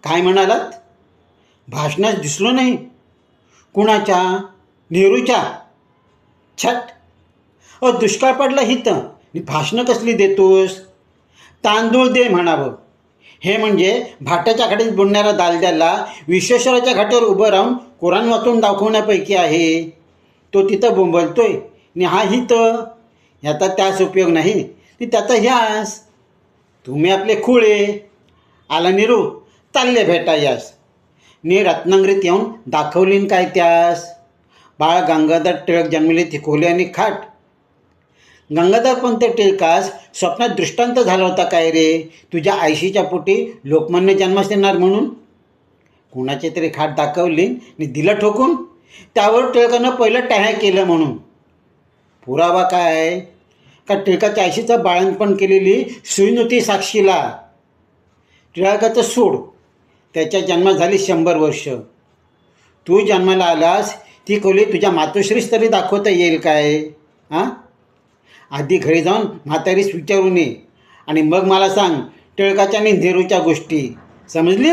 काय म्हणालात? भाषणात दिसलो नाही. कुणाच्या? नेहरूच्या? छट. दुष्काळ पडला हिथं भाषणं कसली देतोस? तांदूळ दे म्हणावं. हे म्हणजे भाट्याच्या घाटीत बुडणाऱ्या दालद्याला विश्वेश्वराच्या घाटीवर उभं राहून कुराण वाचून दाखवण्यापैकी आहे. तो तिथं बोंबलतोय आणि हा हिथं. ह्याचा त्यास उपयोग नाही, ती त्याचा ह्यास. तुम्ही आपले खुळे. आला निरू, चालले भेटायास. ने रत्नागिरीत येऊन दाखवलीन काय त्यास? बाळ गंगाधर टिळक जन्मले तिकोली आणि खाट. गंगाधरपंत टिळकास स्वप्नात दृष्टांत झाला होता काय रे, तुझ्या आयशीच्या पोटी लोकमान्य जन्मास येणार म्हणून? कोणाची तरी खाट दाखवली आणि दिलं ठोकून. त्यावर टिळकानं पहिलं टाह्या केलं म्हणून. पुरावा काय? का टिळकाच्या आयशीचं बाळणपण केलेली सुई नव्हती साक्षीला? टिळकाचं सोड, त्याच्या जन्मात झाली 100 वर्ष. तू जन्माला आलास ती खोली तुझ्या मातोश्रीस तरी दाखवता येईल काय? हां, आधी घरी जाऊन म्हातारीस विचारून ये आणि मग मला सांग टिळकाच्या आणि नेहरूच्या गोष्टी. समजली?